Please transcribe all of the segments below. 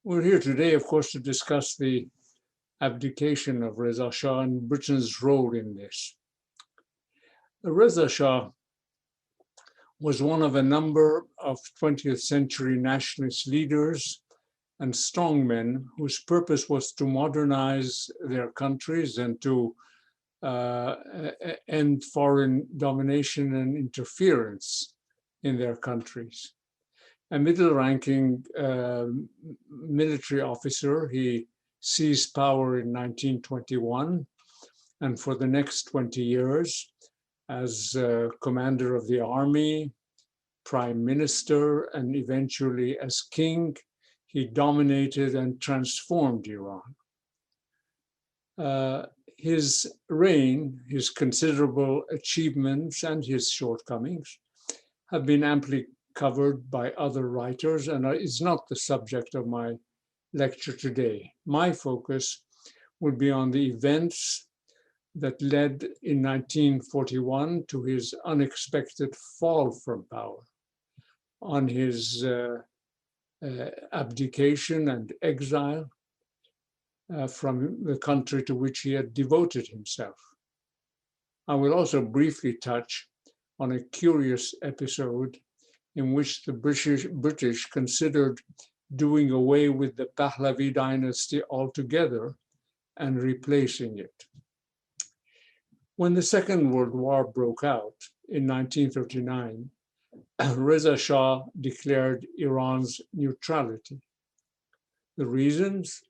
We're here today, of course, to discuss the abdication of Reza Shah and Britain's role in this. Reza Shah was one of a number of 20th century nationalist leaders and strongmen whose purpose was to modernize their countries and to end foreign domination and interference in their countries. A middle-ranking military officer, he seized power in 1921, and for the next 20 years, as commander of the army, prime minister, and eventually as king, he dominated and transformed Iran. His reign, his considerable achievements, and his shortcomings have been amply covered by other writers and is not the subject of my lecture today. My focus would be on the events that led in 1941 to his unexpected fall from power, on his abdication and exile from the country to which he had devoted himself. I will also briefly touch on a curious episode in which the British considered doing away with the Pahlavi dynasty altogether and replacing it. When the Second World War broke out in 1939, Reza Shah declared Iran's neutrality. The reasons?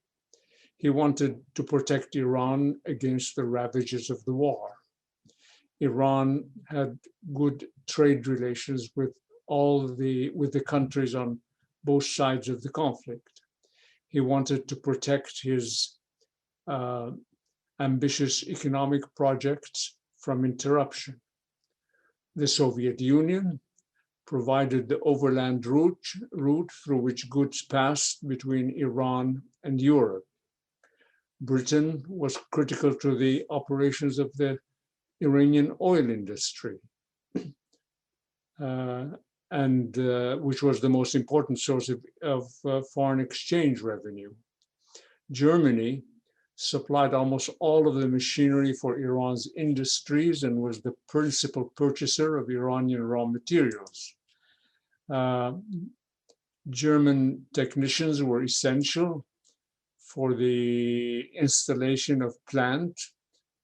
He wanted to protect Iran against the ravages of the war. Iran had good trade relations with the countries on both sides of the conflict. He wanted to protect his ambitious economic projects from interruption. The Soviet Union provided the overland route through which goods passed between Iran and Europe. Britain was critical to the operations of the Iranian oil industry, which was the most important source of foreign exchange revenue. Germany supplied almost all of the machinery for Iran's industries and was the principal purchaser of Iranian raw materials. German technicians were essential for the installation of plant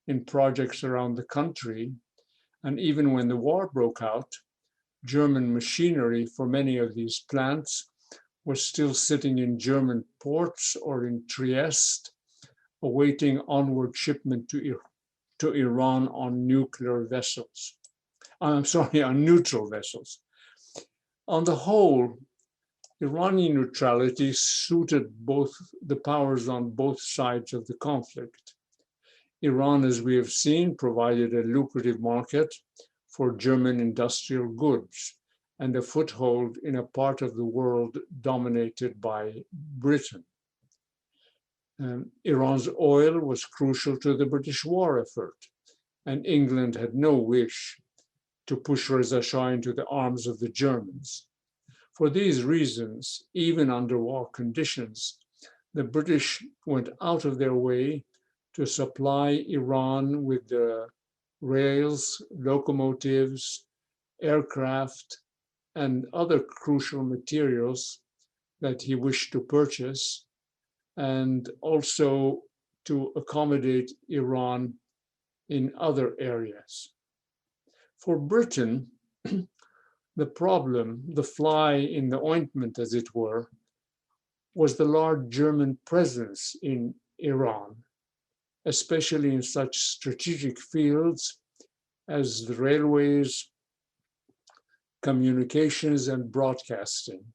in projects around the country. And even when the war broke out, German machinery for many of these plants was still sitting in German ports or in Trieste, awaiting onward shipment to Iran on nuclear vessels. On neutral vessels. On the whole, Iranian neutrality suited both the powers on both sides of the conflict. Iran, as we have seen, provided a lucrative market for German industrial goods and a foothold in a part of the world dominated by Britain. Iran's oil was crucial to the British war effort, and England had no wish to push Reza Shah into the arms of the Germans. For these reasons, even under war conditions, the British went out of their way to supply Iran with the rails, locomotives, aircraft, and other crucial materials that he wished to purchase, and also to accommodate Iran in other areas. For Britain, the problem, the fly in the ointment, as it were, was the large German presence in Iran, especially in such strategic fields as the railways, communications, and broadcasting.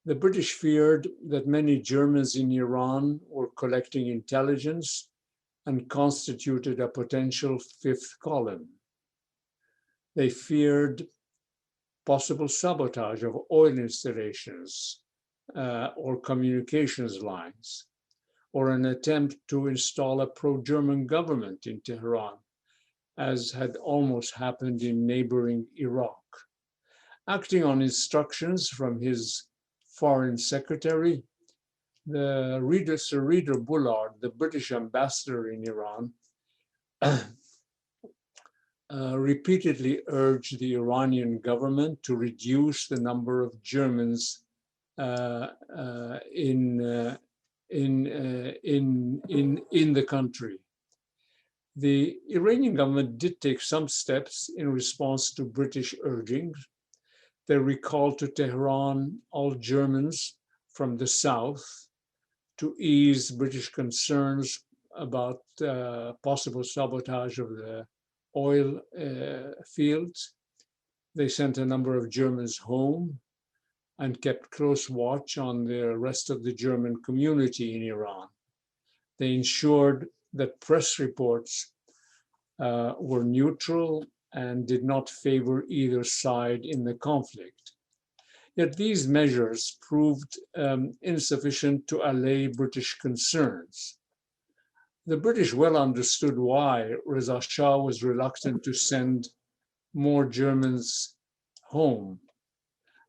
The British feared that many Germans in Iran were collecting intelligence and constituted a potential fifth column. They feared possible sabotage of oil installations or communications lines, or an attempt to install a pro-German government in Tehran, as had almost happened in neighboring Iraq. Acting on instructions from his foreign secretary, Sir Reader Bullard, the British ambassador in Iran, repeatedly urged the Iranian government to reduce the number of Germans in the country. The Iranian government did take some steps in response to British urgings. They recalled to Tehran all Germans from the south to ease British concerns about possible sabotage of the oil fields. They sent a number of Germans home and kept close watch on the rest of the German community in Iran. They ensured that press reports were neutral and did not favor either side in the conflict. Yet these measures proved insufficient to allay British concerns. The British well understood why Reza Shah was reluctant to send more Germans home.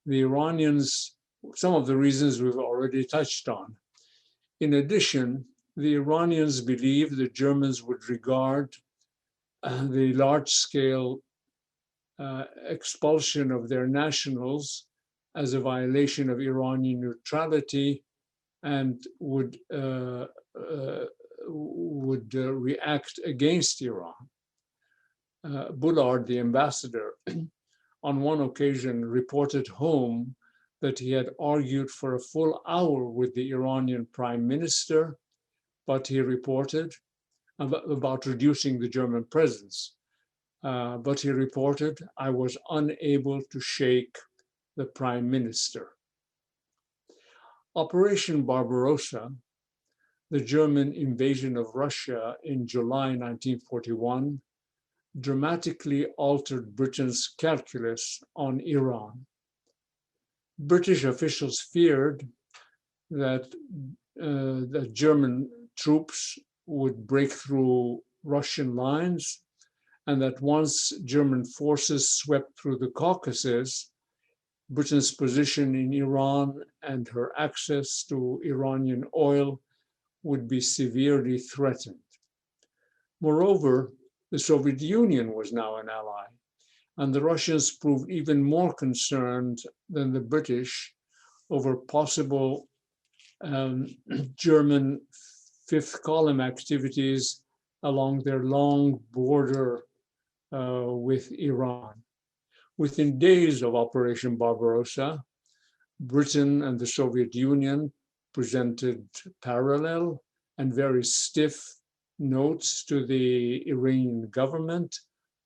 The Iranians, some of the reasons we've already touched on. In addition, the Iranians believed the Germans would regard the large-scale expulsion of their nationals as a violation of Iranian neutrality and would react against Iran. Bullard, the ambassador, on one occasion reported home that he had argued for a full hour with the Iranian prime minister, but he reported about reducing the German presence. But he reported, I was unable to shake the prime minister. Operation Barbarossa, the German invasion of Russia in July 1941, dramatically altered Britain's calculus on Iran. British officials feared that German troops would break through Russian lines, and that once German forces swept through the Caucasus, Britain's position in Iran and her access to Iranian oil would be severely threatened. Moreover, the Soviet Union was now an ally, and the Russians proved even more concerned than the British over possible German fifth column activities along their long border with Iran. Within days of Operation Barbarossa, Britain and the Soviet Union presented parallel and very stiff notes to the Iranian government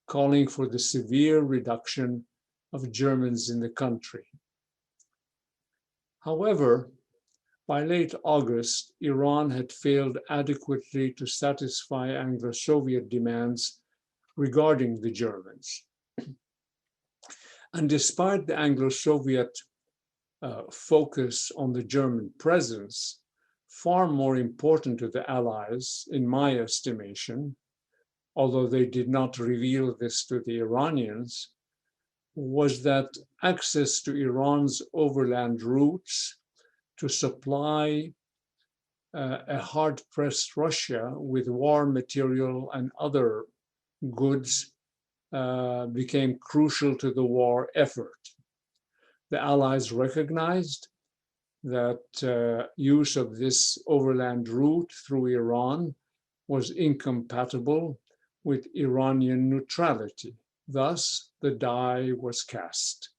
calling for the severe reduction of Germans in the country. However, by late August, Iran had failed adequately to satisfy Anglo-Soviet demands regarding the Germans. And despite the Anglo-Soviet focus on the German presence, far more important to the Allies, in my estimation, although they did not reveal this to the Iranians, was that access to Iran's overland routes to supply a hard-pressed Russia with war material and other goods became crucial to the war effort. The Allies recognized that use of this overland route through Iran was incompatible with Iranian neutrality. Thus, the die was cast.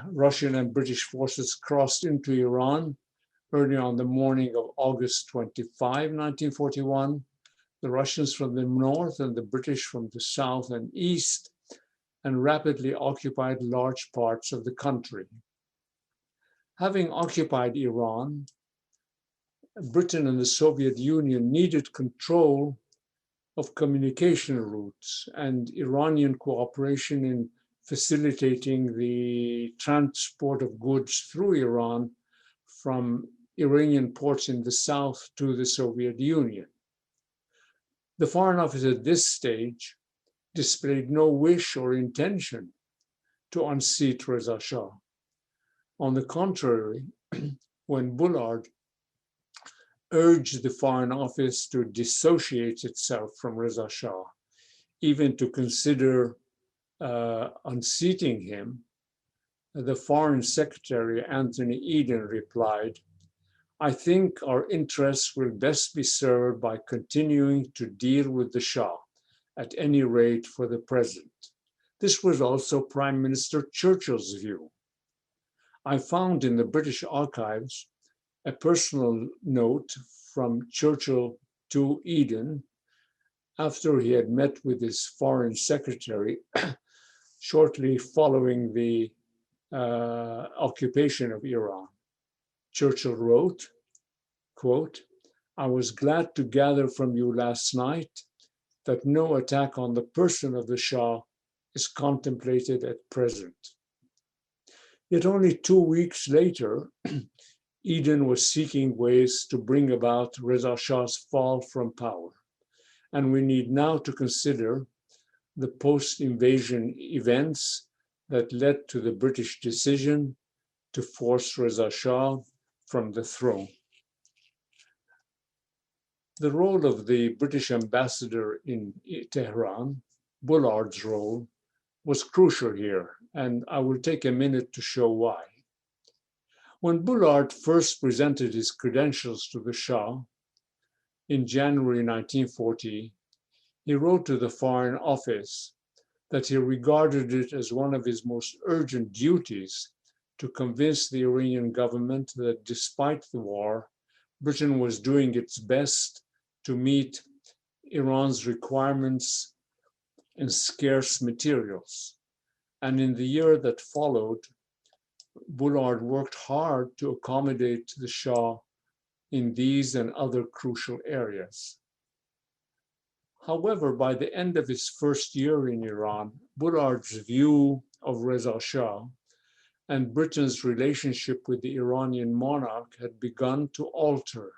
Russian and British forces crossed into Iran early on the morning of August 25, 1941, the Russians from the north and the British from the south and east, and rapidly occupied large parts of the country. Having occupied Iran, Britain and the Soviet Union needed control of communication routes and Iranian cooperation in facilitating the transport of goods through Iran from Iranian ports in the south to the Soviet Union. The Foreign Office at this stage displayed no wish or intention to unseat Reza Shah. On the contrary, when Bullard urged the Foreign Office to dissociate itself from Reza Shah, even to consider unseating him. The Foreign Secretary, Anthony Eden, replied, "I think our interests will best be served by continuing to deal with the Shah, at any rate for the present." This was also Prime Minister Churchill's view. I found in the British archives a personal note from Churchill to Eden after he had met with his foreign secretary shortly following the occupation of Iran. Churchill wrote, quote, "I was glad to gather from you last night that no attack on the person of the Shah is contemplated at present." Yet only 2 weeks later, Eden was seeking ways to bring about Reza Shah's fall from power. And we need now to consider the post-invasion events that led to the British decision to force Reza Shah from the throne. The role of the British ambassador in Tehran, Bullard's role, was crucial here, and I will take a minute to show why. When Bullard first presented his credentials to the Shah in January 1940, he wrote to the Foreign Office that he regarded it as one of his most urgent duties to convince the Iranian government that despite the war, Britain was doing its best to meet Iran's requirements in scarce materials. And in the year that followed, Bullard worked hard to accommodate the Shah in these and other crucial areas. However, by the end of his first year in Iran, Bullard's view of Reza Shah and Britain's relationship with the Iranian monarch had begun to alter.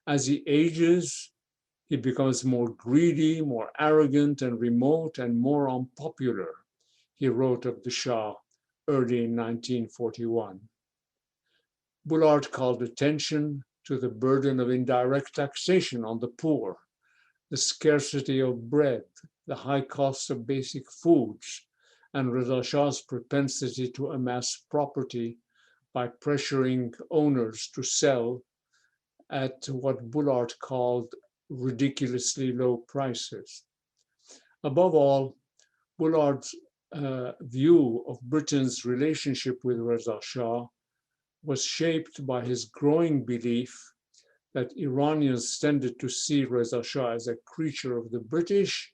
As he ages, he becomes more greedy, more arrogant and remote, and more unpopular, he wrote of the Shah early in 1941. Bullard called attention to the burden of indirect taxation on the poor, the scarcity of bread, the high cost of basic foods, and Reza Shah's propensity to amass property by pressuring owners to sell at what Bullard called ridiculously low prices. Above all, Bullard's view of Britain's relationship with Reza Shah was shaped by his growing belief that Iranians tended to see Reza Shah as a creature of the British,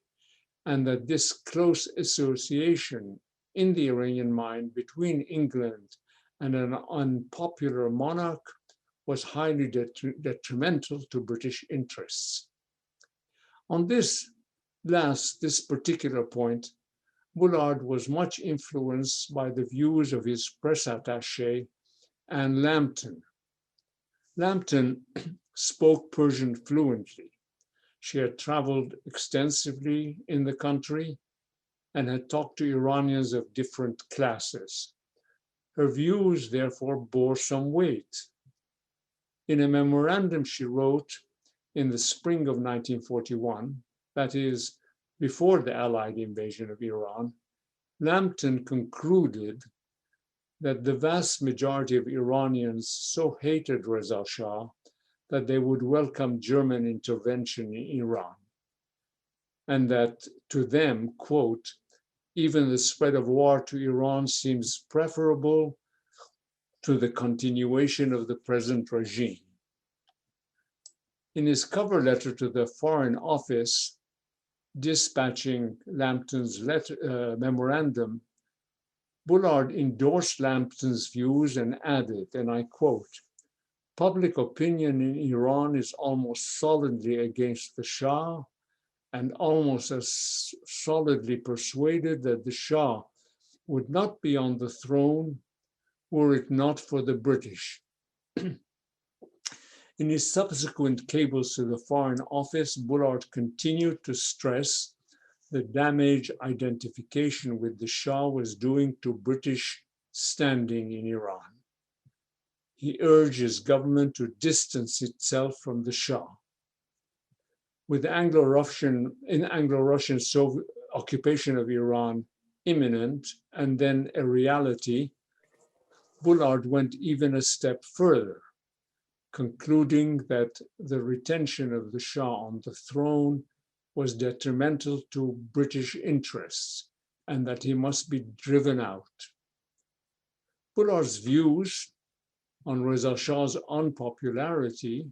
and that this close association in the Iranian mind between England and an unpopular monarch was highly detrimental to British interests. On this particular point, Bullard was much influenced by the views of his press attaché, Anne Lambton. Lambton spoke Persian fluently. She had traveled extensively in the country and had talked to Iranians of different classes. Her views, therefore, bore some weight. In a memorandum she wrote in the spring of 1941, that is, before the Allied invasion of Iran, Lambton concluded that the vast majority of Iranians so hated Reza Shah that they would welcome German intervention in Iran, and that to them, quote, "even the spread of war to Iran seems preferable to the continuation of the present regime." In his cover letter to the Foreign Office, dispatching Lambton's memorandum, Bullard endorsed Lambton's views and added, and I quote, "Public opinion in Iran is almost solidly against the Shah and almost as solidly persuaded that the Shah would not be on the throne were it not for the British." In his subsequent cables to the Foreign Office, Bullard continued to stress the damage identification with the Shah was doing to British standing in Iran. he urged his government to distance itself from the Shah. With the Anglo-Russian occupation of Iran imminent and then a reality, Bullard went even a step further, concluding that the retention of the Shah on the throne was detrimental to British interests and that he must be driven out. Bullard's views on Reza Shah's unpopularity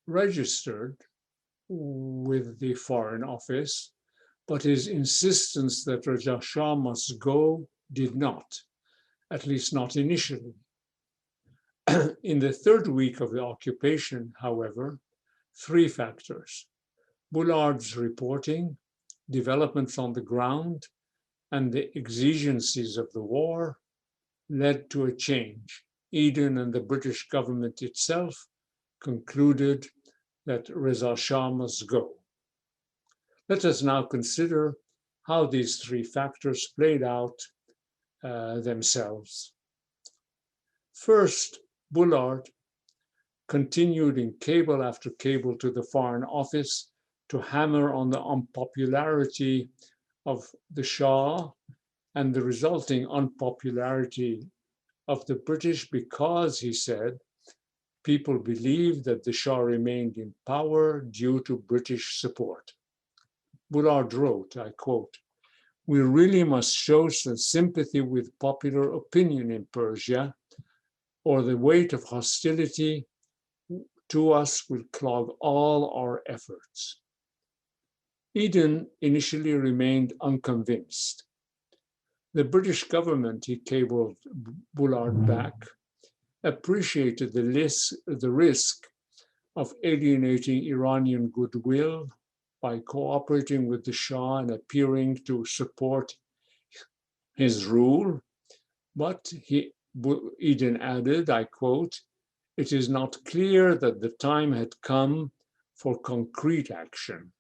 registered with the Foreign Office, but his insistence that Reza Shah must go did not, at least not initially. In the third week of the occupation, however, three factors: Bullard's reporting, developments on the ground, and the exigencies of the war led to a change. Eden and the British government itself concluded that Reza Shah must go. Let us now consider how these three factors played out themselves. First, Bullard continued in cable after cable to the Foreign Office to hammer on the unpopularity of the Shah and the resulting unpopularity of the British because, he said, people believed that the Shah remained in power due to British support. Bullard wrote, I quote, "We really must show some sympathy with popular opinion in Persia, or the weight of hostility to us will clog all our efforts." Eden initially remained unconvinced. The British government, he cabled Bullard back, appreciated the risk of alienating Iranian goodwill by cooperating with the Shah and appearing to support his rule, but Eden added, I quote, "It is not clear that the time had come for concrete action,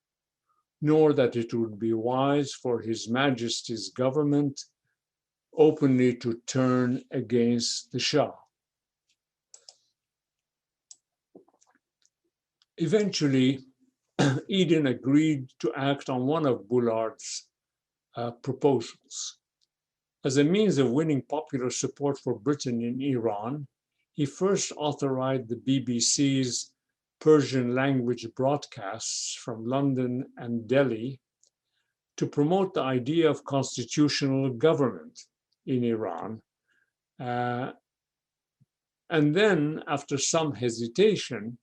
nor that it would be wise for His Majesty's government openly to turn against the Shah." Eventually, Eden agreed to act on one of Bullard's proposals. As a means of winning popular support for Britain in Iran, he first authorized the BBC's Persian language broadcasts from London and Delhi to promote the idea of constitutional government in Iran. And then, after some hesitation,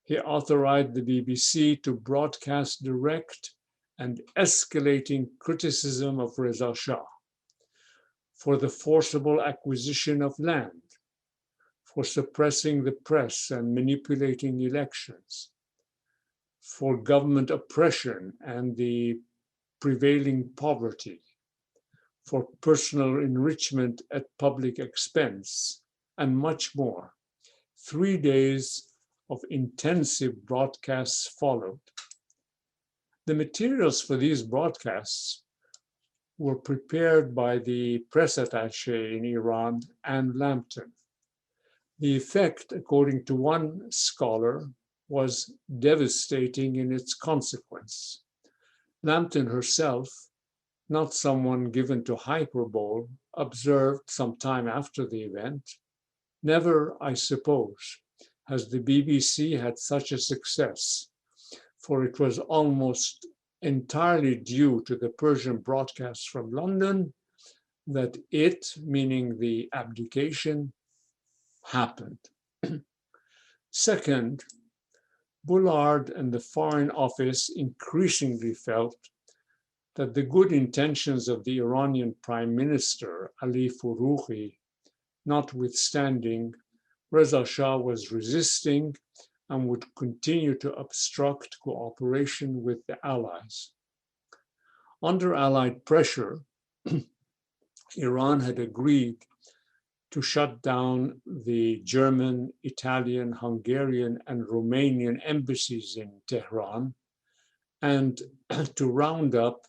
he authorized the BBC to broadcast direct and escalating criticism of Reza Shah for the forcible acquisition of land, for suppressing the press and manipulating elections, for government oppression and the prevailing poverty, for personal enrichment at public expense, and much more. 3 days of intensive broadcasts followed. The materials for these broadcasts were prepared by the press attaché in Iran, Anne Lambton. The effect, according to one scholar, was devastating in its consequence. Lambton herself, not someone given to hyperbole, observed some time after the event, "Never, I suppose, has the BBC had such a success, for it was almost entirely due to the Persian broadcasts from London that it," meaning the abdication, "happened." Second, Bullard and the Foreign Office increasingly felt that the good intentions of the Iranian Prime Minister, Ali Foroughi, notwithstanding, Reza Shah was resisting and would continue to obstruct cooperation with the Allies. Under Allied pressure, Iran had agreed to shut down the German, Italian, Hungarian, and Romanian embassies in Tehran and to round up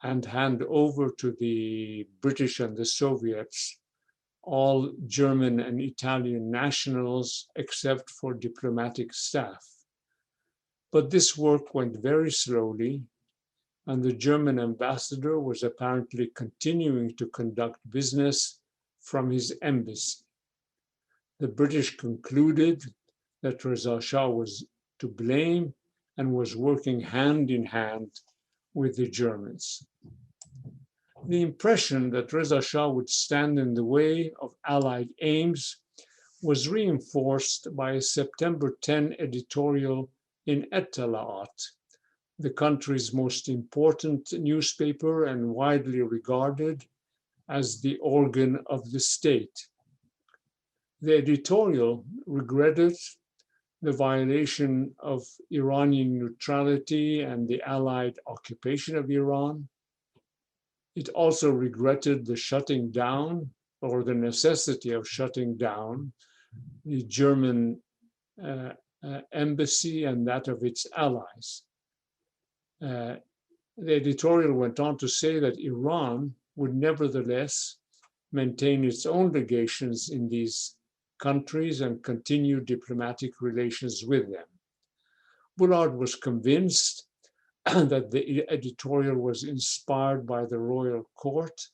and hand over to the British and the Soviets all German and Italian nationals except for diplomatic staff. But this work went very slowly, and the German ambassador was apparently continuing to conduct business from his embassy. The British concluded that Reza Shah was to blame and was working hand in hand with the Germans. The impression that Reza Shah would stand in the way of Allied aims was reinforced by a September 10 editorial in Etala'at, the country's most important newspaper and widely regarded as the organ of the state. The editorial regretted the violation of Iranian neutrality and the Allied occupation of Iran. It also regretted the shutting down, or the necessity of shutting down, the German embassy and that of its allies. The editorial went on to say that Iran would nevertheless maintain its own legations in these countries and continue diplomatic relations with them. Bullard was convinced that the editorial was inspired by the royal court,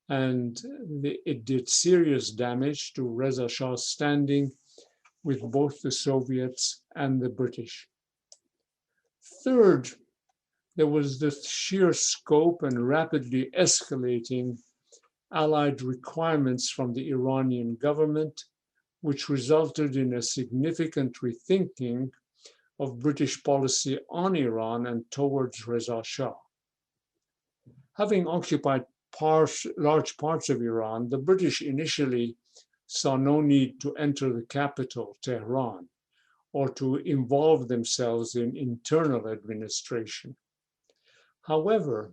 and it did serious damage to Reza Shah's standing with both the Soviets and the British. Third, there was the sheer scope and rapidly escalating Allied requirements from the Iranian government, which resulted in a significant rethinking of British policy on Iran and towards Reza Shah. Having occupied large parts of Iran, the British initially saw no need to enter the capital, Tehran, or to involve themselves in internal administration. However,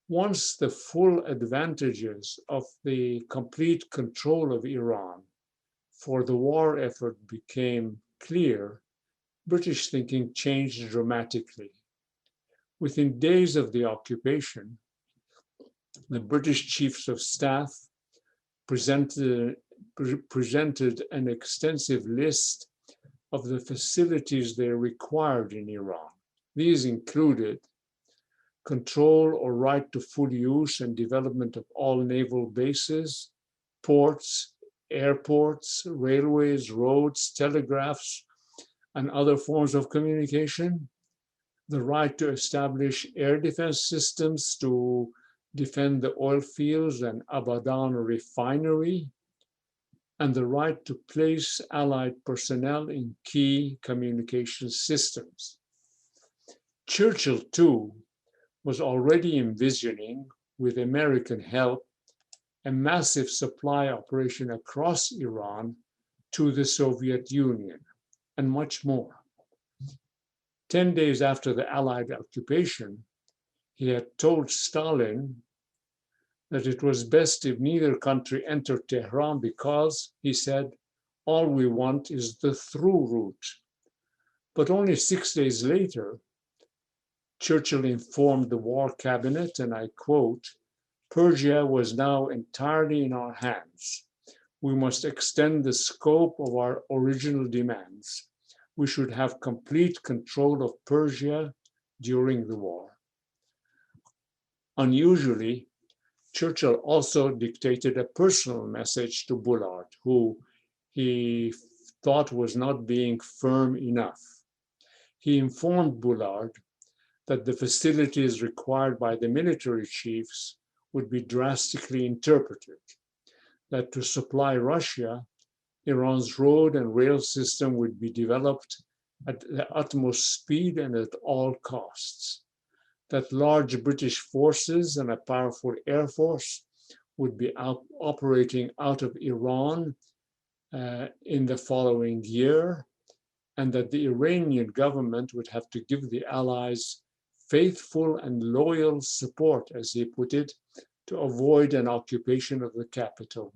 once the full advantages of the complete control of Iran for the war effort became clear, British thinking changed dramatically. Within days of the occupation, the British chiefs of staff presented an extensive list of the facilities they required in Iran. These included control or right to full use and development of all naval bases, ports, airports, railways, roads, telegraphs, and other forms of communication, the right to establish air defense systems to defend the oil fields and Abadan refinery, and the right to place Allied personnel in key communication systems. Churchill, too, was already envisioning, with American help, a massive supply operation across Iran to the Soviet Union, and much more. 10 days after the Allied occupation, he had told Stalin that it was best if neither country entered Tehran because, he said, all we want is the through route. But only 6 days later, Churchill informed the war cabinet, and I quote, "Persia was now entirely in our hands. We must extend the scope of our original demands. We should have complete control of Persia during the war." Unusually, Churchill also dictated a personal message to Bullard, who he thought was not being firm enough. He informed Bullard that the facilities required by the military chiefs would be drastically interpreted, that to supply Russia, Iran's road and rail system would be developed at the utmost speed and at all costs, that large British forces and a powerful air force would be operating out of Iran in the following year, and that the Iranian government would have to give the Allies faithful and loyal support, as he put it, to avoid an occupation of the capital.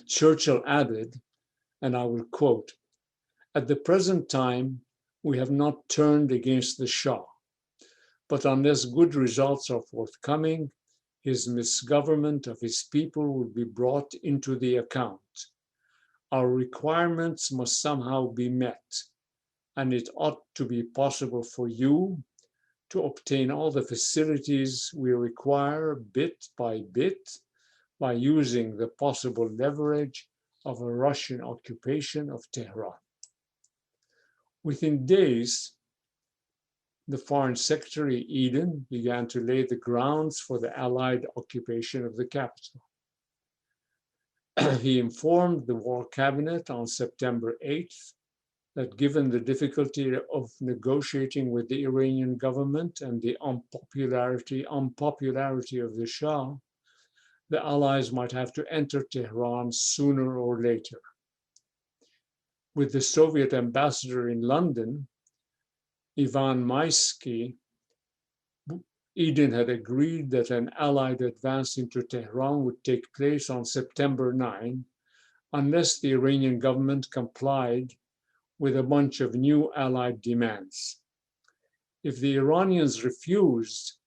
Churchill added, and I will quote, "At the present time, we have not turned against the Shah, but unless good results are forthcoming, His misgovernment of his people would be brought into the account. Our requirements must somehow be met, and it ought to be possible for you to obtain all the facilities we require bit by bit by using the possible leverage of a Russian occupation of Tehran. Within days, the Foreign Secretary Eden began to lay the grounds for the Allied occupation of the capital. He informed the War Cabinet on September 8th that given the difficulty of negotiating with the Iranian government and the unpopularity of the Shah, the Allies might have to enter Tehran sooner or later. With the Soviet ambassador in London, Ivan Maisky, Eden had agreed that an Allied advance into Tehran would take place on September 9, unless the Iranian government complied with a bunch of new Allied demands. If the Iranians refused,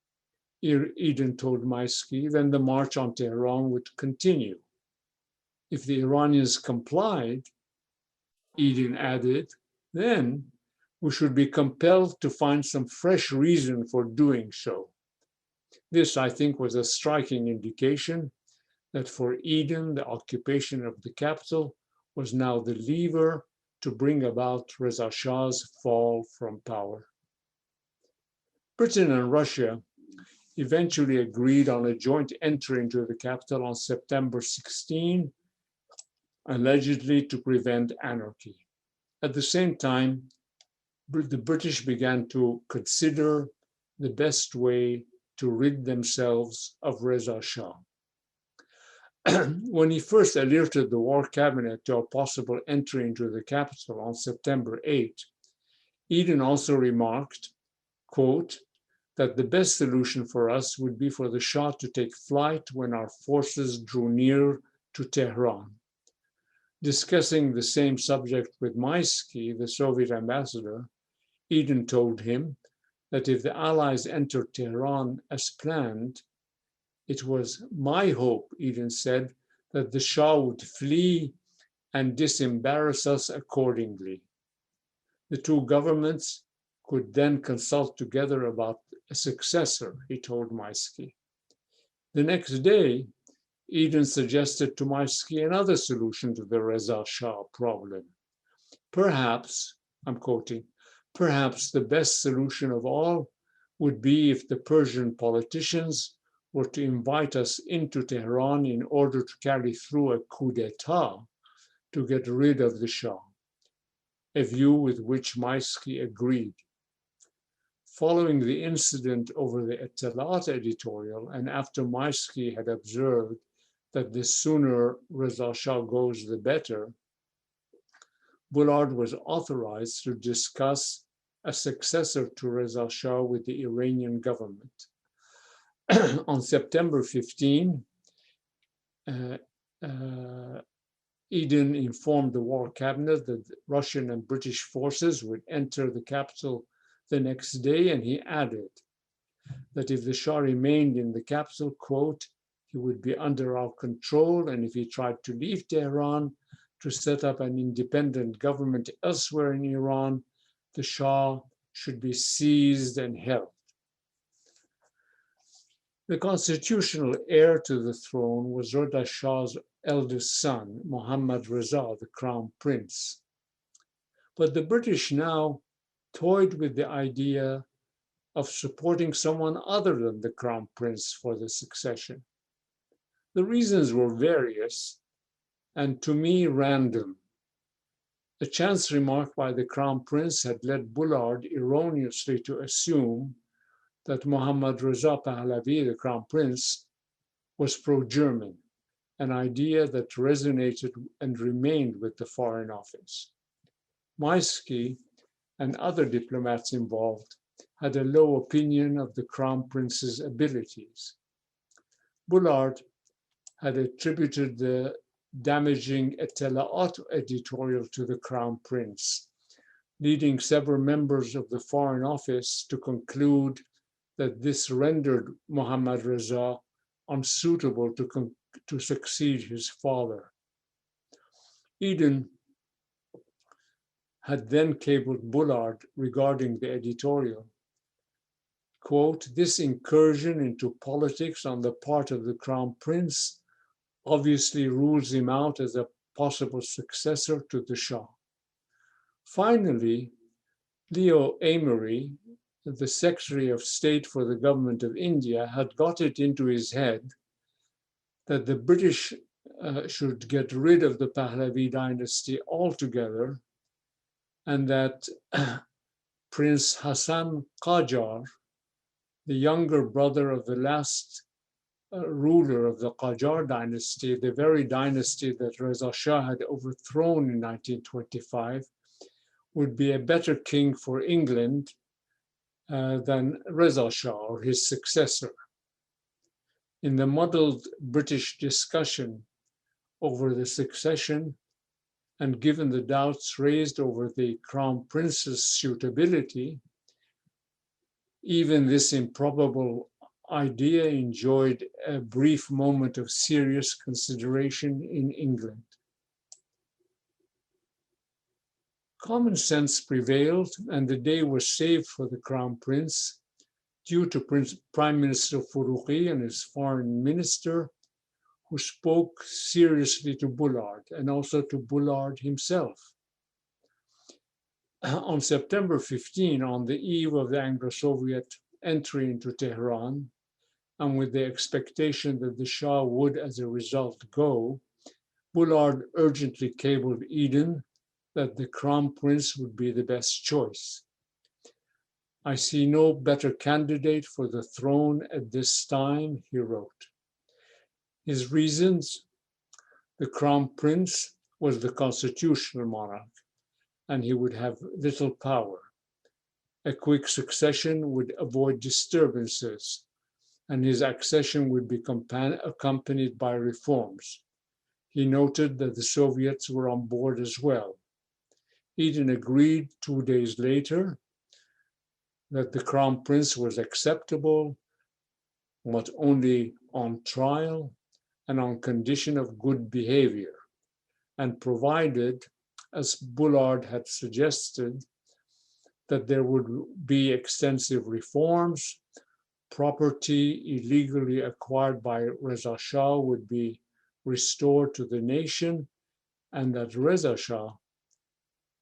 Eden told Maisky, then the march on Tehran would continue. If the Iranians complied, Eden added, then we should be compelled to find some fresh reason for doing so. This, I think, was a striking indication that for Eden, the occupation of the capital was now the lever to bring about Reza Shah's fall from power. Britain and Russia eventually agreed on a joint entry into the capital on September 16, allegedly to prevent anarchy. At the same time, the British began to consider the best way to rid themselves of Reza Shah. When he first alerted the War Cabinet to a possible entry into the capital on September 8, Eden also remarked, quote, that the best solution for us would be for the Shah to take flight when our forces drew near to Tehran. Discussing the same subject with Maisky, the Soviet ambassador, Eden told him that if the Allies entered Tehran as planned, it was my hope, Eden said, that the Shah would flee and disembarrass us accordingly. The two governments could then consult together about a successor, he told Maisky. The next day, Eden suggested to Maisky another solution to the Reza Shah problem. Perhaps, I'm quoting, perhaps the best solution of all would be if the Persian politicians were to invite us into Tehran in order to carry through a coup d'etat to get rid of the Shah, a view with which Maisky agreed. Following the incident over the Etallat editorial, and after Maisky had observed that the sooner Reza Shah goes, the better, Bullard was authorized to discuss a successor to Reza Shah with the Iranian government. On September 15, Eden informed the War Cabinet that Russian and British forces would enter the capital the next day, and he added that if the Shah remained in the capital, quote, he would be under our control, and if he tried to leave Tehran to set up an independent government elsewhere in Iran, the Shah should be seized and held. The constitutional heir to the throne was Reza Shah's eldest son, Mohammad Reza, the crown prince. But the British now toyed with the idea of supporting someone other than the crown prince for the succession. The reasons were various and, to me, random. A chance remark by the crown prince had led Bullard erroneously to assume that Mohammad Reza Pahlavi, the crown prince, was pro-German, an idea that resonated and remained with the Foreign Office. Maisky and other diplomats involved had a low opinion of the crown prince's abilities. Bullard had attributed the damaging Etallat editorial to the crown prince, leading several members of the Foreign Office to conclude that this rendered Mohammad Reza unsuitable to succeed his father. Eden had then cabled Bullard regarding the editorial. Quote, "This incursion into politics on the part of the Crown Prince obviously rules him out as a possible successor to the Shah." Finally, Leo Amery, the Secretary of State for the Government of India, had got it into his head that the British should get rid of the Pahlavi dynasty altogether, and that Prince Hassan Qajar, the younger brother of the last ruler of the Qajar dynasty, the very dynasty that Reza Shah had overthrown in 1925, would be a better king for England than Reza Shah or his successor. In the muddled British discussion over the succession, and given the doubts raised over the Crown Prince's suitability, even this improbable idea enjoyed a brief moment of serious consideration in England. Common sense prevailed, and the day was saved for the Crown Prince due to Prime Minister Fourouqi and his foreign minister, who spoke seriously to Bullard and also to Bullard himself. On September 15, on the eve of the Anglo-Soviet entry into Tehran, and with the expectation that the Shah would, as a result, go, Bullard urgently cabled Eden that the Crown Prince would be the best choice. "I see no better candidate for the throne at this time," he wrote. His reasons: the Crown Prince was the constitutional monarch, and he would have little power. A quick succession would avoid disturbances, and his accession would be accompanied by reforms. He noted that the Soviets were on board as well. Eden agreed 2 days later that the Crown Prince was acceptable, but only on trial and on condition of good behavior, and provided, as Bullard had suggested, that there would be extensive reforms, property illegally acquired by Reza Shah would be restored to the nation, and that Reza Shah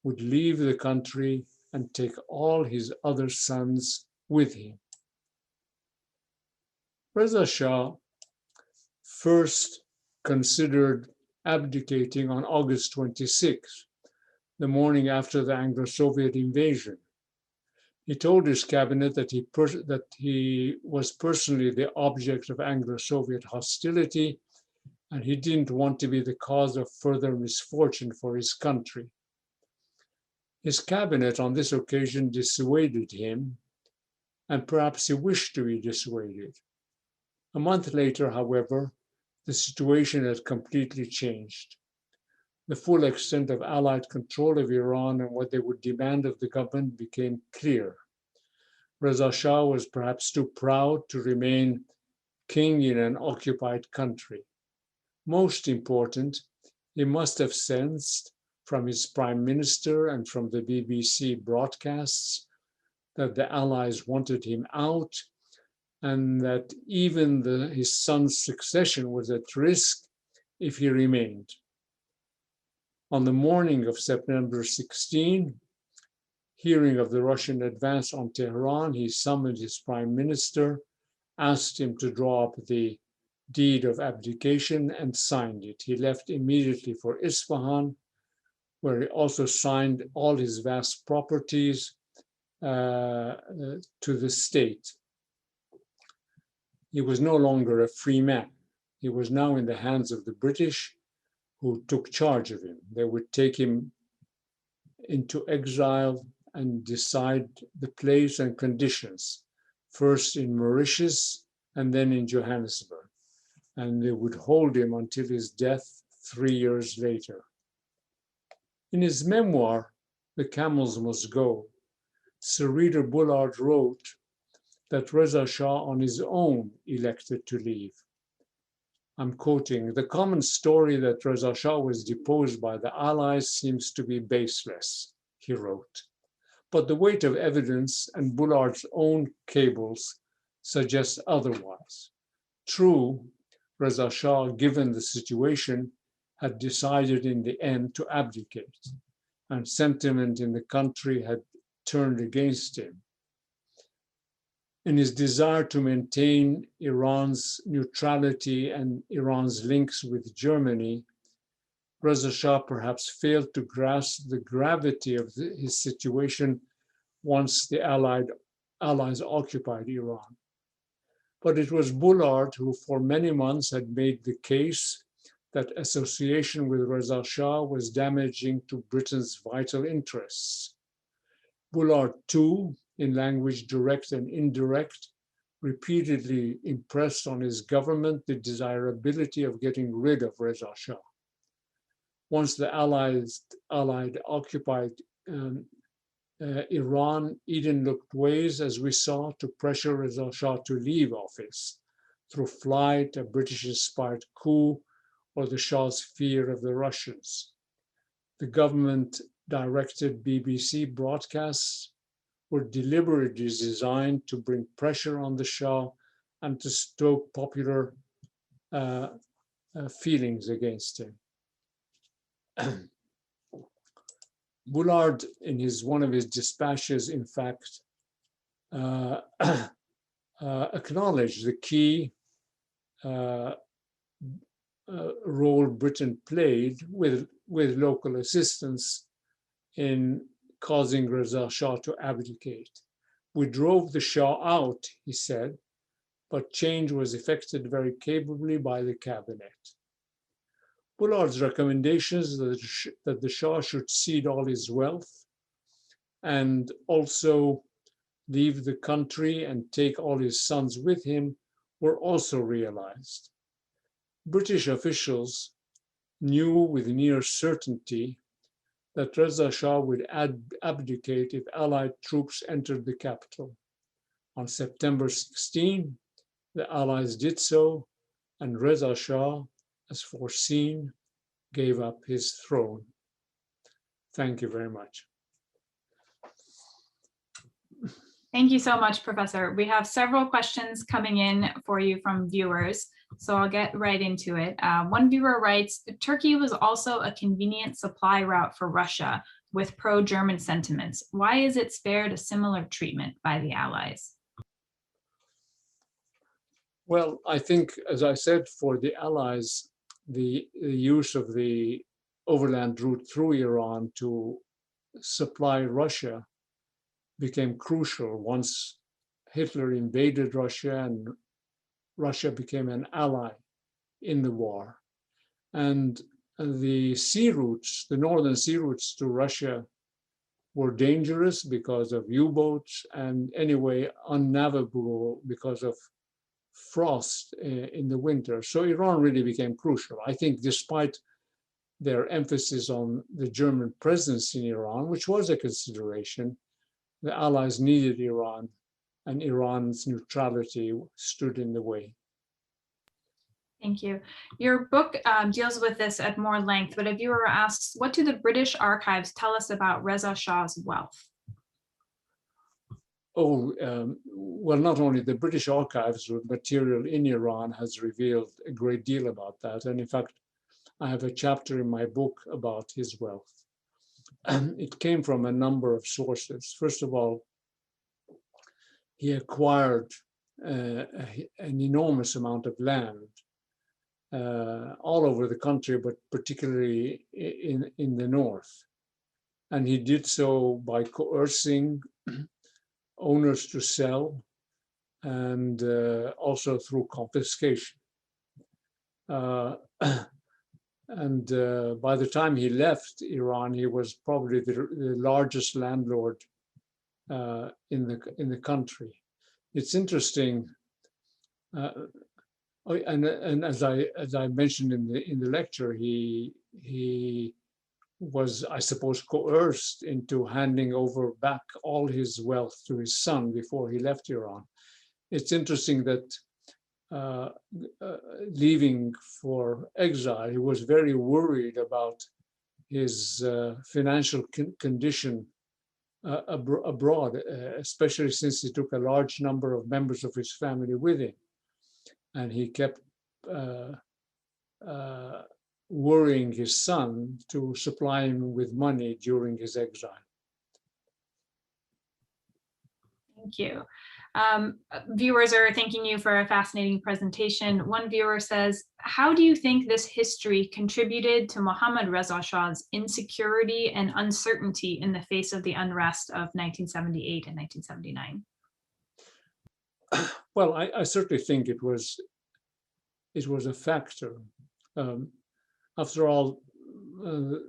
would leave the country and take all his other sons with him. Reza Shah first considered abdicating on August 26, the morning after the Anglo-Soviet invasion. He told his cabinet that he was personally the object of Anglo-Soviet hostility, and he didn't want to be the cause of further misfortune for his country. His cabinet on this occasion dissuaded him, and perhaps he wished to be dissuaded. A month later, however, the situation had completely changed. The full extent of Allied control of Iran and what they would demand of the government became clear. Reza Shah was perhaps too proud to remain king in an occupied country. Most important, he must have sensed from his prime minister and from the BBC broadcasts that the Allies wanted him out, and that even his son's succession was at risk if he remained. On the morning of September 16, hearing of the Russian advance on Tehran, he summoned his prime minister, asked him to draw up the deed of abdication, and signed it. He left immediately for Isfahan, where he also signed all his vast properties to the state. He was no longer a free man. He was now in the hands of the British, who took charge of him. They would take him into exile and decide the place and conditions, first in Mauritius and then in Johannesburg. And they would hold him until his death 3 years later. In his memoir, The Camels Must Go, Sir Reader Bullard wrote that Reza Shah on his own elected to leave. I'm quoting, "The common story that Reza Shah was deposed by the Allies seems to be baseless," he wrote. But the weight of evidence and Bullard's own cables suggest otherwise. True, Reza Shah, given the situation, had decided in the end to abdicate, and sentiment in the country had turned against him. In his desire to maintain Iran's neutrality and Iran's links with Germany, Reza Shah perhaps failed to grasp the gravity of his situation once the Allies occupied Iran. But it was Bullard who for many months had made the case that association with Reza Shah was damaging to Britain's vital interests. Bullard, too, in language direct and indirect, repeatedly impressed on his government the desirability of getting rid of Reza Shah. Once the Allied occupied Iran, Eden looked ways, as we saw, to pressure Reza Shah to leave office through flight, a British-inspired coup, or the Shah's fear of the Russians. The government-directed BBC broadcasts were deliberately designed to bring pressure on the Shah and to stoke popular feelings against him. Bullard, in one of his dispatches, in fact, acknowledged the key role Britain played with local assistance in causing Reza Shah to abdicate. "We drove the Shah out," he said, "but change was effected very capably by the cabinet." Bullard's recommendations that the Shah should cede all his wealth and also leave the country and take all his sons with him were also realized. British officials knew with near certainty that Reza Shah would abdicate if Allied troops entered the capital. On September 16, the Allies did so, and Reza Shah, as foreseen, gave up his throne. Thank you very much. Thank you so much, Professor. We have several questions coming in for you from viewers, so I'll get right into it. One viewer writes, "Turkey was also a convenient supply route for Russia with pro-German sentiments. Why is it spared a similar treatment by the Allies?" Well, I think, as I said, for the Allies, the use of the overland route through Iran to supply Russia became crucial once Hitler invaded Russia and Russia became an ally in the war. And the sea routes, the northern sea routes to Russia, were dangerous because of U-boats and anyway unnavigable because of frost in the winter. So Iran really became crucial. I think despite their emphasis on the German presence in Iran, which was a consideration, the Allies needed Iran, and Iran's neutrality stood in the way. Thank you. Your book deals with this at more length, but a viewer asks, what do the British archives tell us about Reza Shah's wealth? Well, not only the British archives, but material in Iran has revealed a great deal about that. And in fact, I have a chapter in my book about his wealth. It came from a number of sources. First of all, he acquired an enormous amount of land all over the country, but particularly in the north. And he did so by coercing owners to sell and also through confiscation. And by the time he left Iran, he was probably the largest landlord in the country. It's interesting, and as I mentioned in the lecture, he was, I suppose, coerced into handing over back all his wealth to his son before he left Iran. It's interesting that leaving for exile, he was very worried about his financial condition abroad, especially since he took a large number of members of his family with him. And he kept worrying his son to supply him with money during his exile. Thank you. Viewers are thanking you for a fascinating presentation. One viewer says, how do you think this history contributed to Mohammad Reza Shah's insecurity and uncertainty in the face of the unrest of 1978 and 1979? Well, I certainly think it was a factor. After all,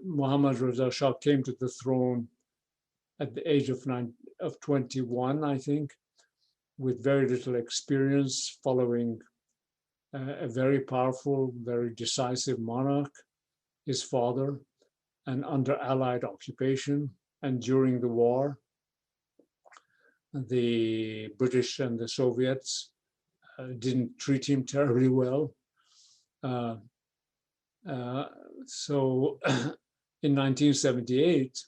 Mohammad Reza Shah came to the throne at the age of 21, I think, with very little experience, following a very powerful, very decisive monarch, his father, and under Allied occupation. And during the war, the British and the Soviets didn't treat him terribly well. So in 1978,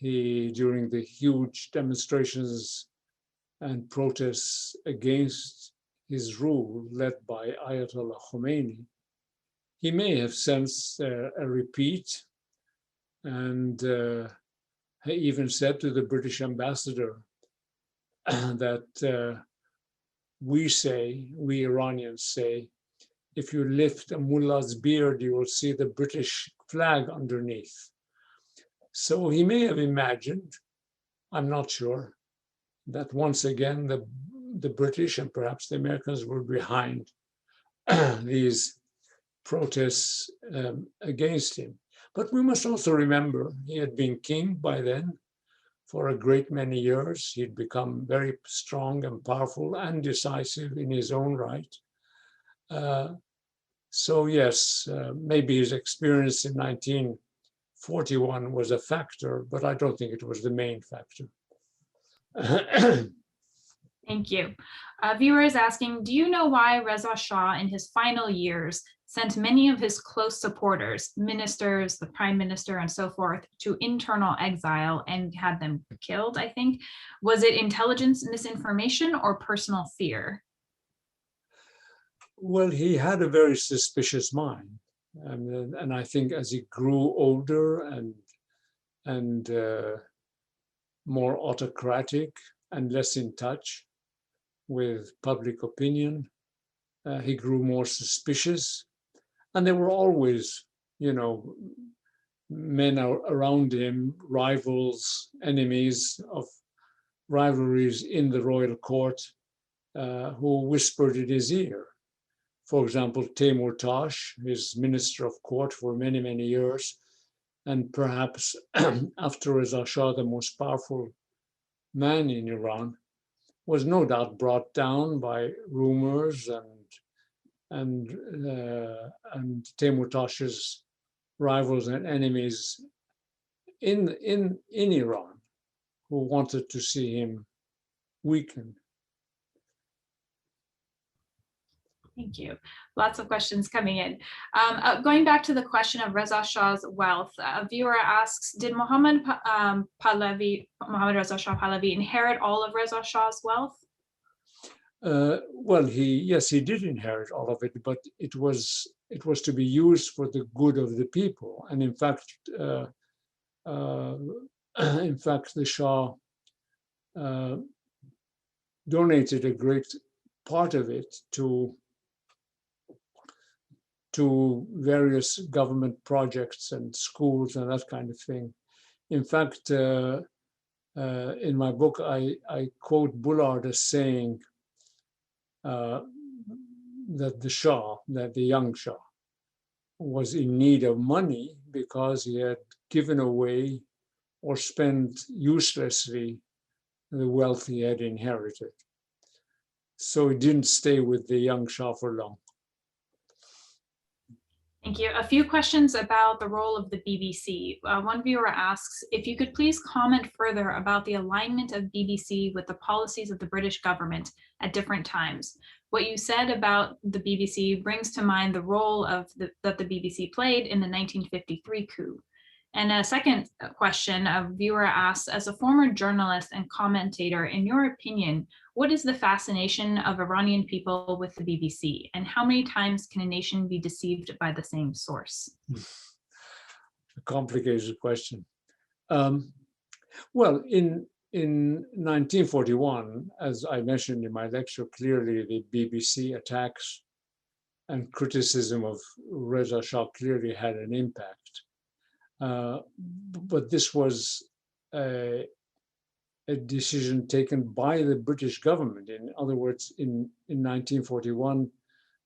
during the huge demonstrations and protests against his rule led by Ayatollah Khomeini, he may have sensed a repeat, and he even said to the British ambassador that we Iranians say, if you lift a mullah's beard, you will see the British flag underneath. So he may have imagined, I'm not sure, that once again the British and perhaps the Americans were behind these protests against him. But we must also remember he had been king by then for a great many years. He'd become very strong and powerful and decisive in his own right. So yes, maybe his experience in 1941 was a factor, but I don't think it was the main factor. Thank you. A viewer is asking, do you know why Reza Shah in his final years sent many of his close supporters, ministers, the prime minister, and so forth, to internal exile and had them killed, I think? Was it intelligence misinformation or personal fear? Well, he had a very suspicious mind. And I think as he grew older and more autocratic and less in touch with public opinion, he grew more suspicious. And there were always, men around him, rivals, enemies of rivalries in the royal court who whispered in his ear. For example, Tash, his minister of court for many, many years, and perhaps after Reza Shah, the most powerful man in Iran, was no doubt brought down by rumors and Tash's rivals and enemies in Iran who wanted to see him weaken. Thank you. Lots of questions coming in. Going back to the question of Reza Shah's wealth, a viewer asks, did Mohammad Reza Shah Pahlavi inherit all of Reza Shah's wealth? Well, yes, he did inherit all of it, but it was to be used for the good of the people. And in fact, the Shah donated a great part of it to various government projects and schools and that kind of thing. In fact, in my book, I quote Bullard as saying that the young Shah, was in need of money because he had given away or spent uselessly the wealth he had inherited. So he didn't stay with the young Shah for long. Thank you. A few questions about the role of the BBC. One viewer asks, if you could please comment further about the alignment of BBC with the policies of the British government at different times. What you said about the BBC brings to mind the role that the BBC played in the 1953 coup. And a second question, a viewer asks, as a former journalist and commentator, in your opinion, what is the fascination of Iranian people with the BBC? And how many times can a nation be deceived by the same source? A complicated question. Well, in 1941, as I mentioned in my lecture, clearly the BBC attacks and criticism of Reza Shah clearly had an impact. But this was a decision taken by the British government. In other words, in 1941,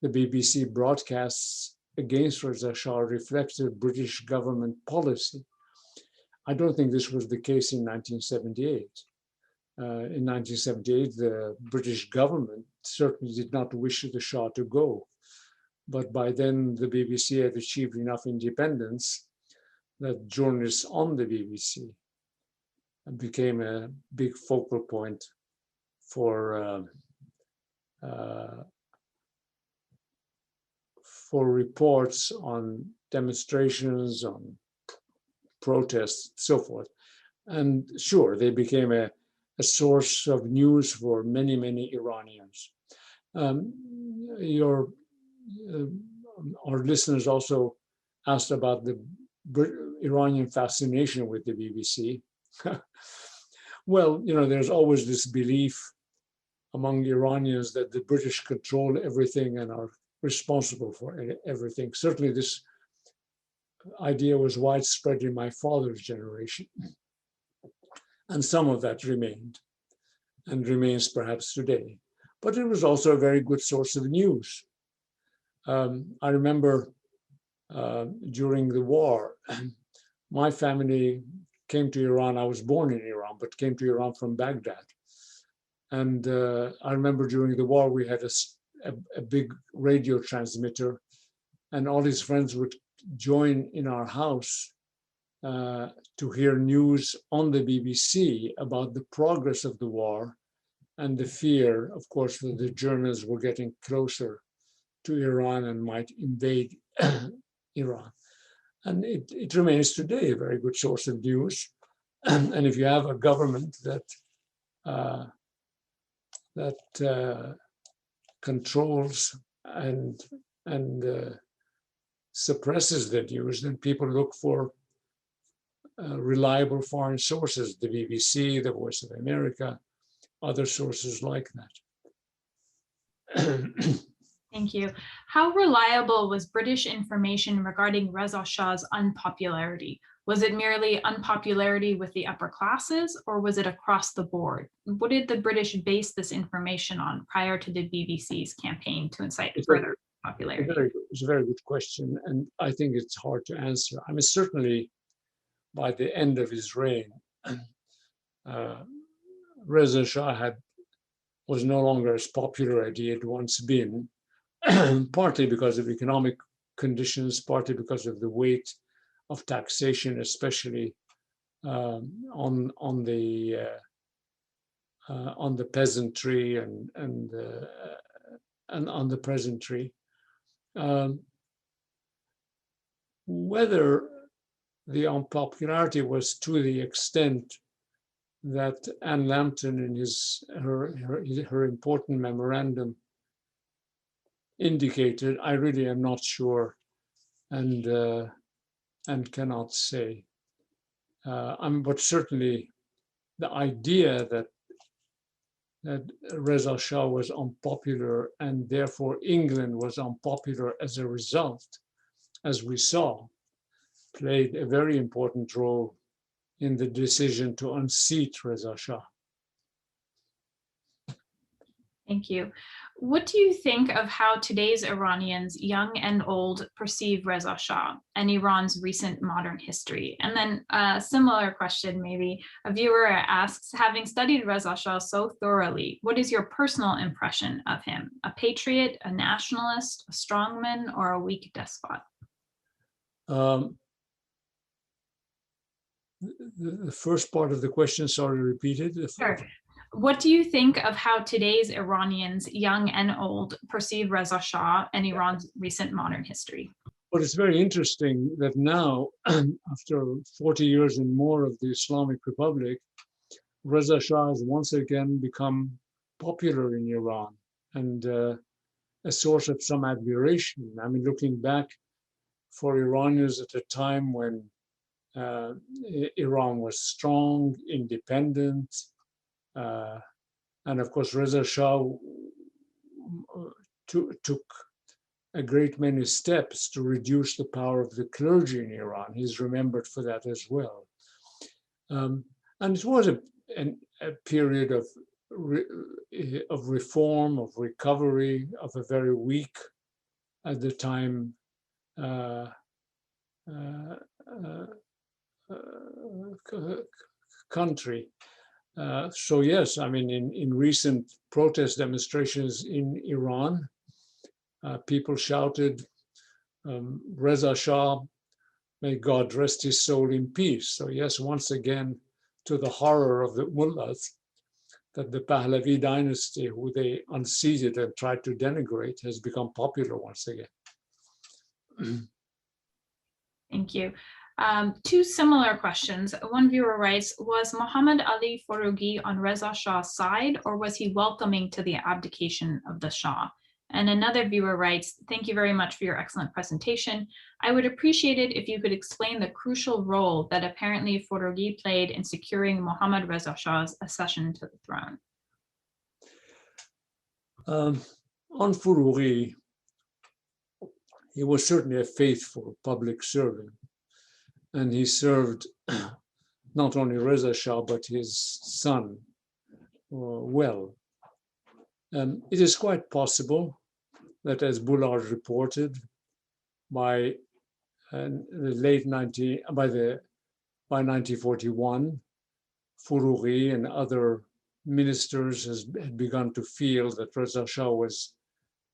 the BBC broadcasts against Reza Shah reflected British government policy. I don't think this was the case in 1978. In 1978, the British government certainly did not wish the Shah to go. But by then, the BBC had achieved enough independence that journalists on the BBC became a big focal point for reports on demonstrations, on protests, so forth. And sure, they became a source of news for many, many Iranians. Our listeners also asked about the Iranian fascination with the BBC. Well, there's always this belief among Iranians that the British control everything and are responsible for everything. Certainly this idea was widespread in my father's generation. And some of that remained and remains perhaps today. But it was also a very good source of news. I remember during the war, my family came to Iran. I was born in Iran, but came to Iran from Baghdad. And I remember during the war, we had a big radio transmitter, and all his friends would join in our house to hear news on the BBC about the progress of the war and the fear, of course, that the Germans were getting closer to Iran and might invade Iran. And it remains today a very good source of news. And if you have a government that controls and suppresses the news, then people look for reliable foreign sources, the BBC, the Voice of America, other sources like that. Thank you. How reliable was British information regarding Reza Shah's unpopularity? Was it merely unpopularity with the upper classes, or was it across the board? What did the British base this information on prior to the BBC's campaign to incite further popularity? It's a very good question, and I think it's hard to answer. I mean, certainly by the end of his reign, Reza Shah was no longer as popular as he had once been, partly because of economic conditions, partly because of the weight of taxation, especially on the peasantry and on the peasantry. Whether the unpopularity was to the extent that Anne Lambton in her important memorandum indicated, I really am not sure, and cannot say. But certainly, the idea that Reza Shah was unpopular and therefore England was unpopular as a result, as we saw, played a very important role in the decision to unseat Reza Shah. Thank you. What do you think of how today's Iranians, young and old, perceive Reza Shah and Iran's recent modern history? And then a similar question, maybe, a viewer asks, having studied Reza Shah so thoroughly, what is your personal impression of him? A patriot, a nationalist, a strongman, or a weak despot? The first part of the question, sorry, repeated. Sure. What do you think of how today's Iranians, young and old, perceive Reza Shah and Iran's recent modern history? Well, it's very interesting that now, after 40 years and more of the Islamic Republic, Reza Shah has once again become popular in Iran and a source of some admiration. I mean, looking back for Iranians at a time when Iran was strong, independent, and of course, Reza Shah took a great many steps to reduce the power of the clergy in Iran. He's remembered for that as well. And it was a period of reform, of recovery, of a very weak, at the time, country. So yes, I mean, in recent protest demonstrations in Iran, people shouted, Reza Shah, may God rest his soul in peace. So yes, once again, to the horror of the mullahs, that the Pahlavi dynasty, who they unseated and tried to denigrate, has become popular once again. Thank you. Two similar questions. One viewer writes, was Muhammad Ali Foroughi on Reza Shah's side, or was he welcoming to the abdication of the Shah? And another viewer writes, thank you very much for your excellent presentation. I would appreciate it if you could explain the crucial role that apparently Foroughi played in securing Mohammad Reza Shah's accession to the throne. On Foroughi, he was certainly a faithful public servant, and he served not only Reza Shah, but his son well. It is quite possible that, as Bullard reported, by 1941, Foroughi and other ministers had begun to feel that Reza Shah was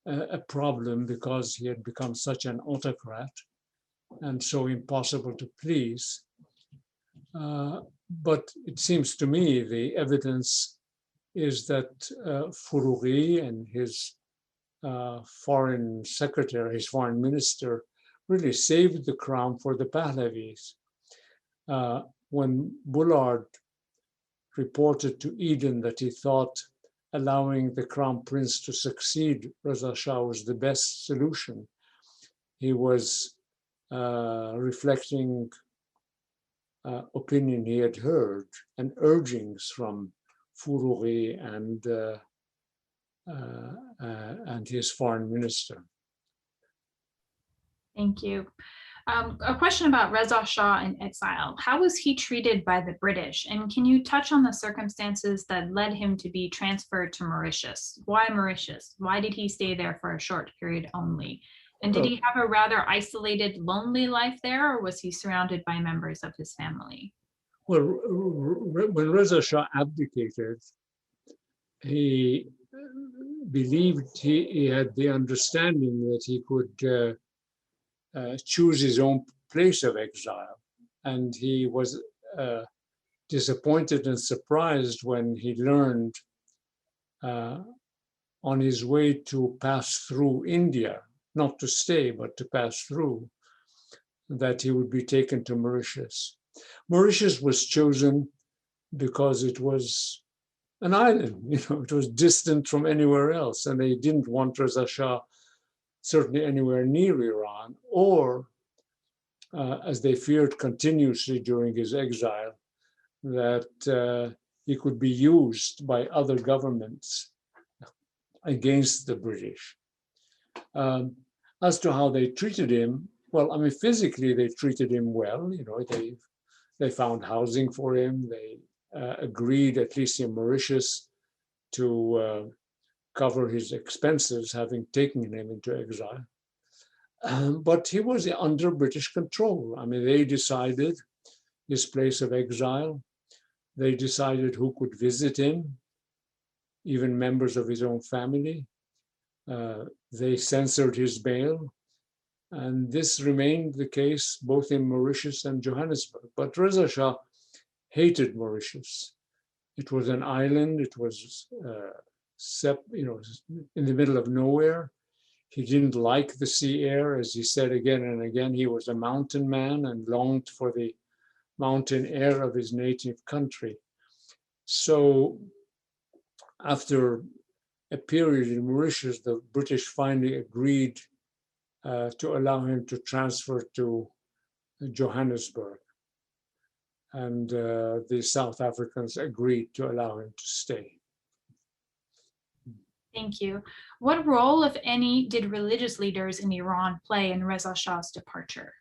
a problem because he had become such an autocrat and so impossible to please. But it seems to me the evidence is that Foroughi and his foreign secretary, his foreign minister, really saved the crown for the Pahlavis. When Bullard reported to Eden that he thought allowing the crown prince to succeed Reza Shah was the best solution, he was reflecting opinion he had heard and urgings from Foroughi and his foreign minister. Thank you. A question about Reza Shah in exile. How was he treated by the British? And can you touch on the circumstances that led him to be transferred to Mauritius? Why Mauritius? Why did he stay there for a short period only? And did he have a rather isolated, lonely life there, or was he surrounded by members of his family? Well, when Reza Shah abdicated, he believed he had the understanding that he could choose his own place of exile. And he was disappointed and surprised when he learned on his way to pass through India, not to stay, but to pass through, that he would be taken to Mauritius. Mauritius was chosen because it was an island, it was distant from anywhere else, and they didn't want Reza Shah certainly anywhere near Iran, or as they feared continuously during his exile, that he could be used by other governments against the British. As to how they treated him, well, I mean, physically they treated him well. They found housing for him. They agreed, at least in Mauritius, to cover his expenses, having taken him into exile. But he was under British control. I mean, they decided his place of exile. They decided who could visit him, even members of his own family. They censored his mail. And this remained the case both in Mauritius and Johannesburg. But Reza Shah hated Mauritius. It was an island. It was in the middle of nowhere. He didn't like the sea air, as he said again and again. He was a mountain man and longed for the mountain air of his native country. So after a period in Mauritius, the British finally agreed to allow him to transfer to Johannesburg. And the South Africans agreed to allow him to stay. Thank you. What role, if any, did religious leaders in Iran play in Reza Shah's departure?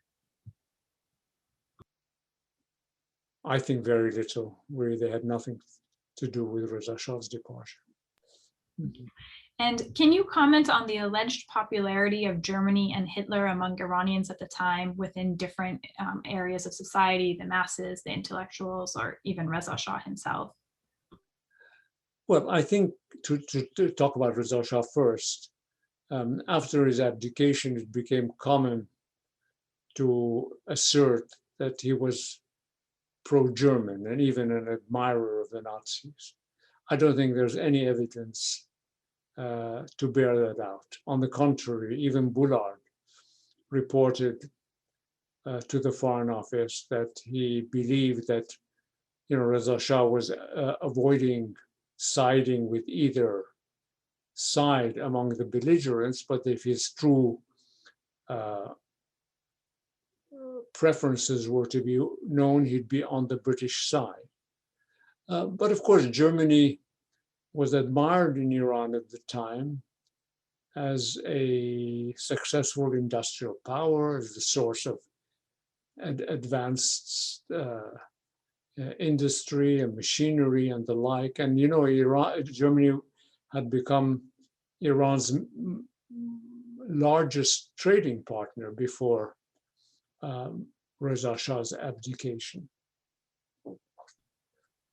I think very little. Really, they had nothing to do with Reza Shah's departure. And can you comment on the alleged popularity of Germany and Hitler among Iranians at the time within different areas of society, the masses, the intellectuals, or even Reza Shah himself? Well, I think to talk about Reza Shah first, after his abdication, it became common to assert that he was pro-German and even an admirer of the Nazis. I don't think there's any evidence to bear that out. On the contrary, even Bullard reported to the Foreign Office that he believed that, Reza Shah was avoiding siding with either side among the belligerents, but if his true preferences were to be known, he'd be on the British side. But of course, Germany was admired in Iran at the time as a successful industrial power, as the source of advanced industry and machinery and the like. And Germany had become Iran's largest trading partner before Reza Shah's abdication.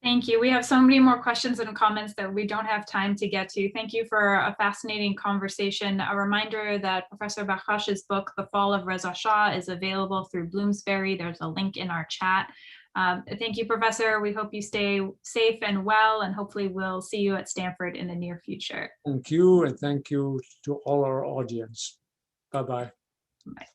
Thank you. We have so many more questions and comments that we don't have time to get to. Thank you for a fascinating conversation. A reminder that Professor Bakhash's book, The Fall of Reza Shah, is available through Bloomsbury. There's a link in our chat. Thank you, Professor. We hope you stay safe and well, and hopefully we'll see you at Stanford in the near future. Thank you, and thank you to all our audience. Bye-bye. Bye.